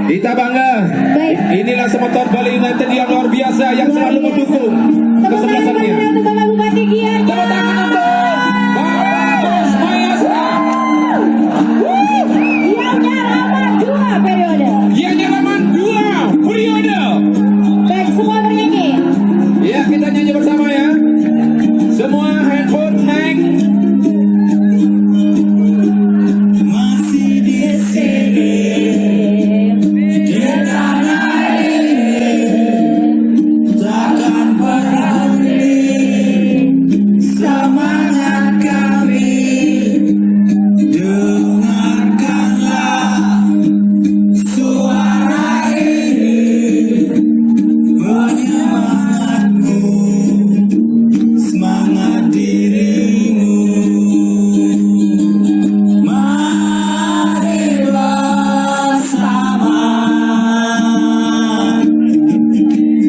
Kita bangga. Baik. Inilah supporter Bali United yang luar biasa yang selalu mendukung kesebelasannya. Bapak Bupati Gianyar. Tepuk tangan untuk Bapak Bos Mayasa. Gianyar aman 2 periode. Gianyar aman 2 periode. Baik, semua bernyanyi. Ya, kita nyanyi bersama ya. Semua handphone naik. Masih di sini di tanah ini takkan berhenti semangat kami. Dengarkanlah suara ini, penyemangatmu, semangat dirimu. Mari bersama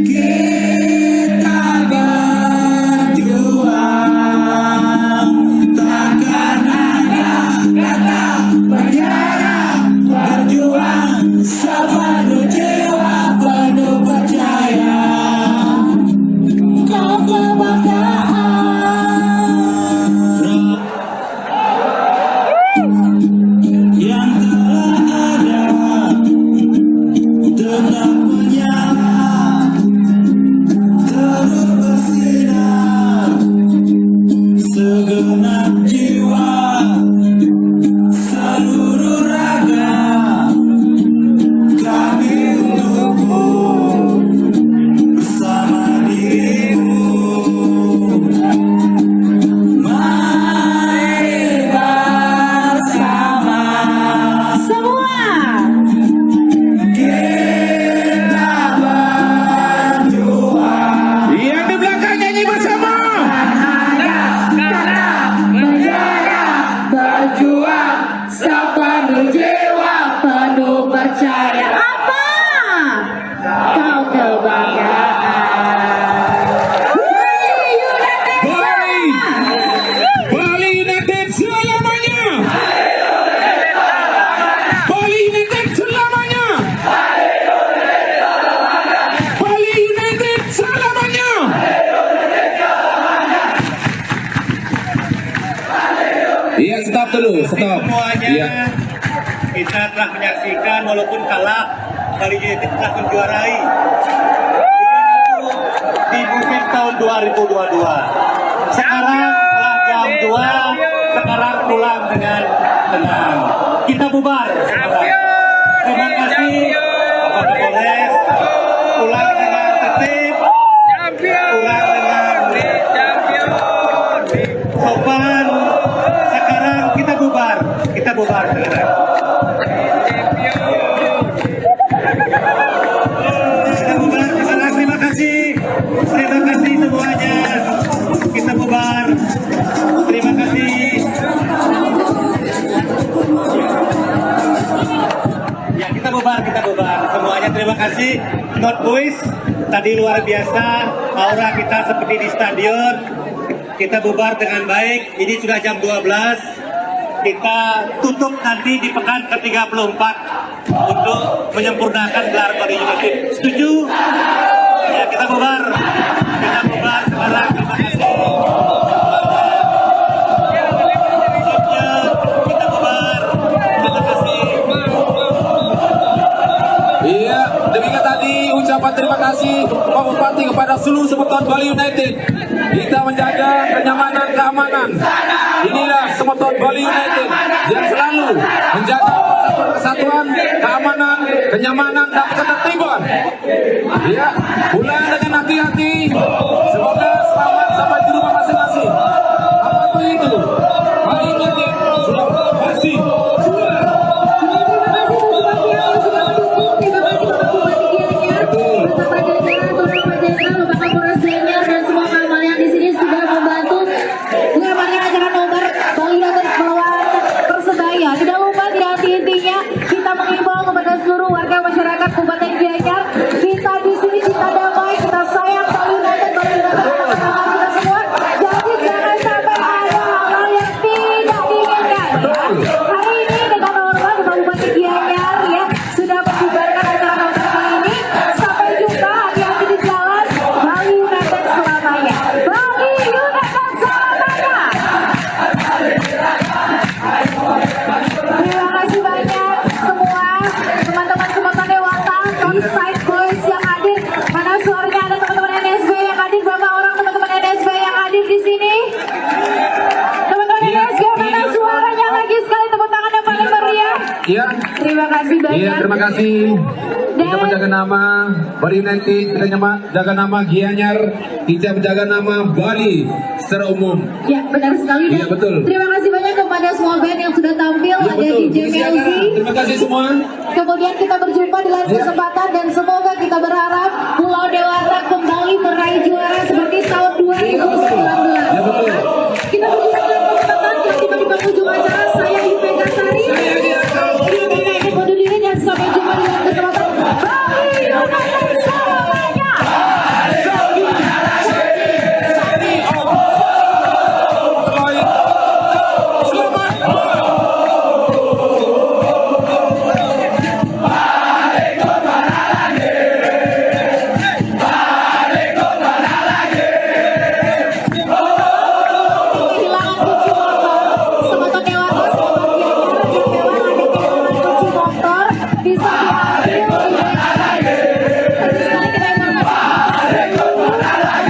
kita berjuang, takkan ada kata menyerah. Berjuang sepenuh jiwa, penuh percaya, kau kebanggaan yang telah ada tetap menyala, terus bersinar, segenap jiwa, seluruh raga kami untukmu, bersama dirimu. Mari bersama Semua. kita berjuang, Yang di belakang nyanyi bersama. berjuang sepenuh jiwa, penuh percaya, Apa? kau kebanggaan. Bali United. Bali. Bali United selamanya. Bali United selamanya. Bali United selamanya. Iya, stop dulu, stop. Semuanya Iya. kita telah menyaksikan walaupun kalah, Bali United telah menjuarai di musim tahun 2022. Sekarang telah jam 2, sekarang pulang dengan tenang. Kita bubar. Terima kasih Bapak Kapolres, pulang dengan tertib, pulang dengan sopan. Sekarang kita bubar sekarang. Kita bubar sekarang. Terima kasih semuanya. Kita bubar. Terima kasih. Ya, kita bubar semuanya. Terima kasih. Not Boys tadi luar biasa, aura kita seperti di stadion. Kita bubar dengan baik. Ini sudah jam 12. Kita tutup nanti di pekan ke-34 untuk menyempurnakan gelar Bali United. Setuju? Ya, kita bubar sekarang. Terima kasih. Kita bubar. Terima kasih. Iya, demikian tadi ucapan terima kasih Pak Bupati kepada seluruh supporter Bali United. Kita menjaga kenyamanan, keamanan. Inilah supporter Bali United yang selalu menjaga persatuan, keamanan, kenyamanan, dan ketertiban. Ya, pulang dengan hati-hati. Semoga selamat sampai di rumah masing-masing. Apapun itu, Bali United sudah pasti. Tidak lupa, tidak henti-hentinya kita mengimbau kepada seluruh warga masyarakat Kabupaten Gianyar, kita di sini kita damai, kita sayang Bali United kita semua. Jadi jangan sampai ada hal-hal yang tidak diinginkan. Hari ini dengan hormat Bapak Bupati Gianyar ya sudah membubarkan Iya, terima kasih. Kita Dan- menjaga nama Bali United, kita jaga nama Gianyar, kita menjaga nama Bali secara umum. Ya, benar sekali. Iya, betul. Terima kasih banyak kepada semua band yang sudah tampil. Iya, Ada betul. DJ Polisi Melzi. Agara, terima kasih semua. Kemudian kita berjumpa di lain Iya. kesempatan dan semoga kita berharap Pulau Dewata kembali meraih juara seperti tahun 2019. Iya, betul. Kita berjumpa di lain kesempatan dan kita di penghujung acara. Saya Ipeka Sari. Saya Diako. Ini BKN undur diri dan sampai jumpa di lain kesempatan. Bali United semuanya. Kehilangan kunci motor, Semoton Dewata, Semoton Gianyar, yang memang ada kehilangan kunci motor bisa diambil di BKN. Tentu sekali kita informasikan kunci motor.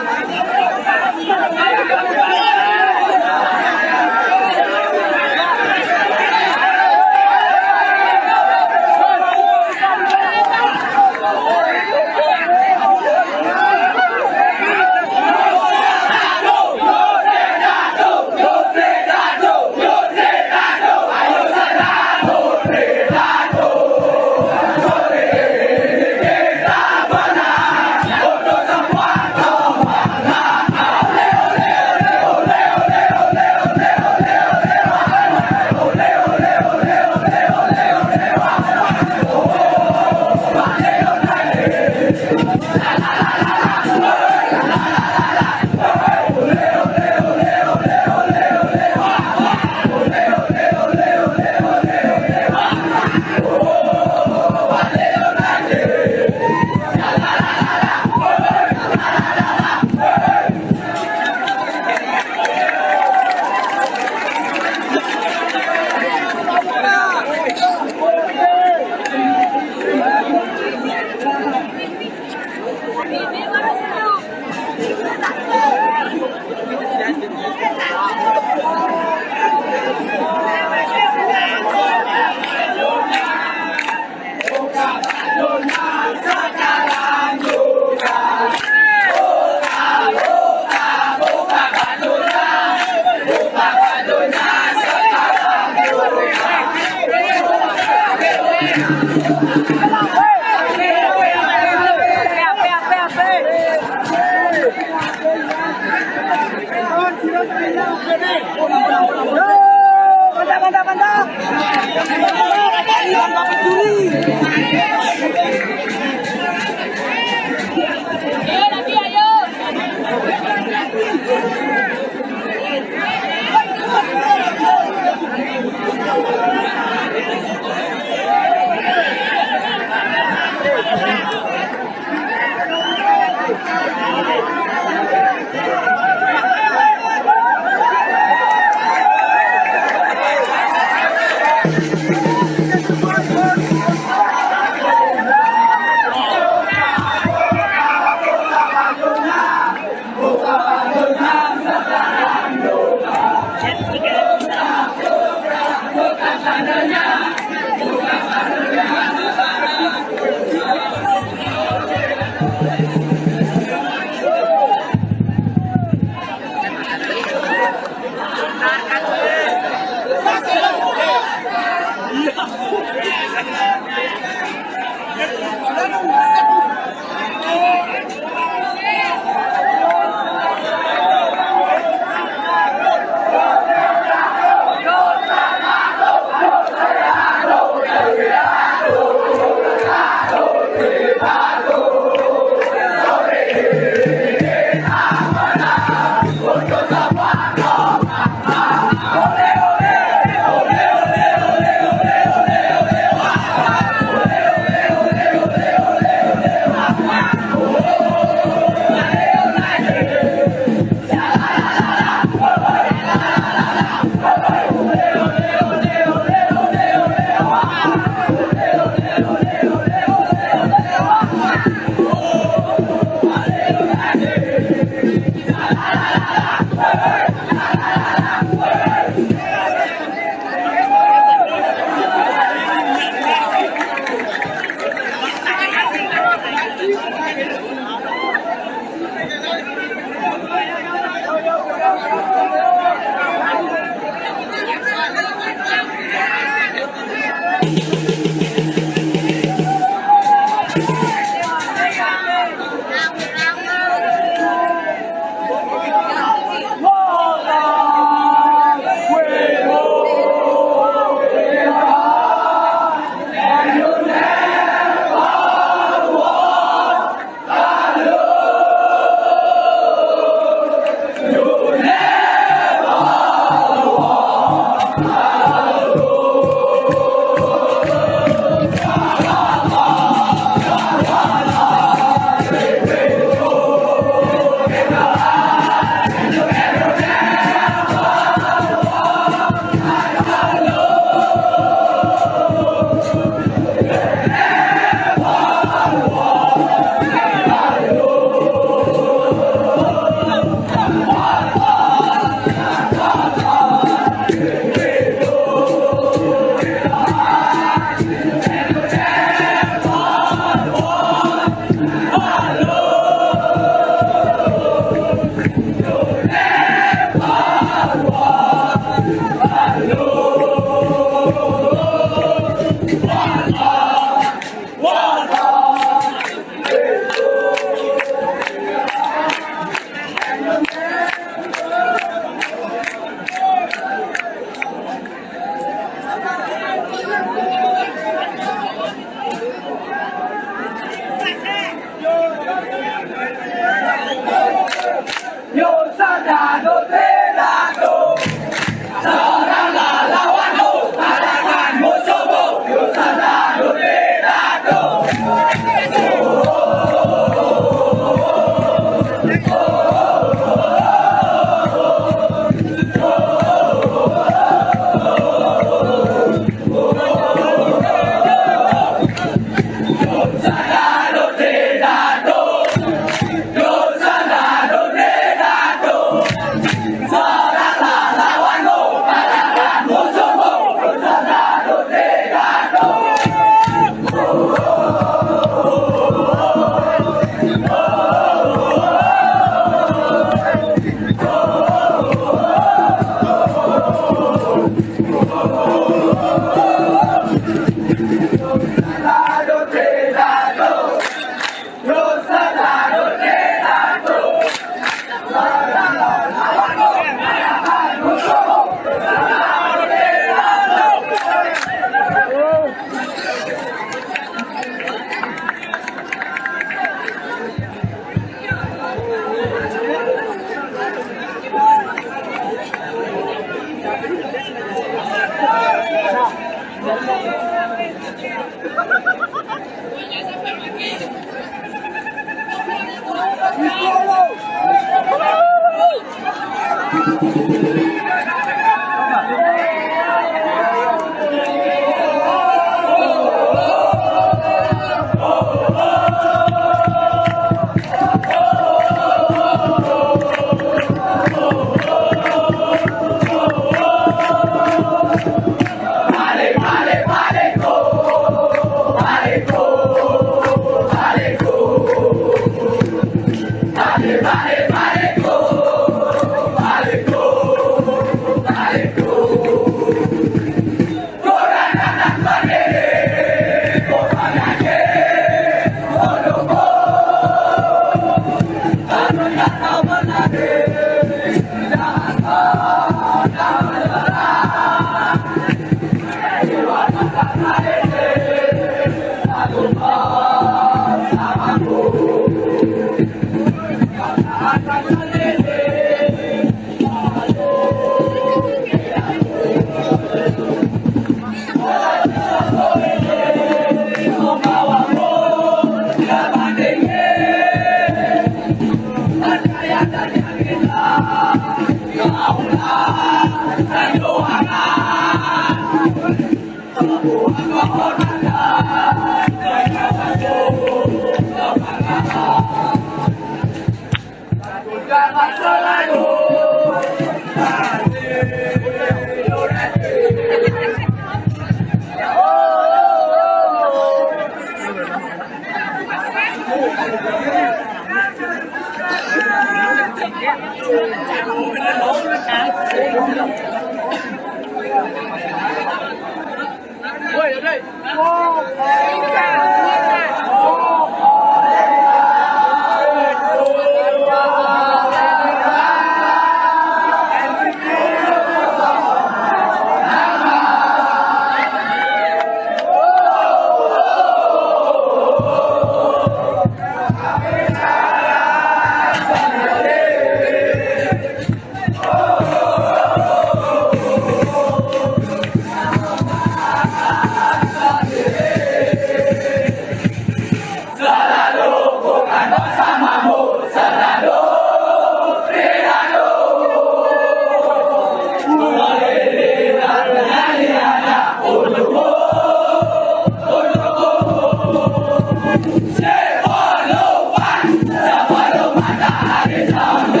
Sebelum matahari terbenam.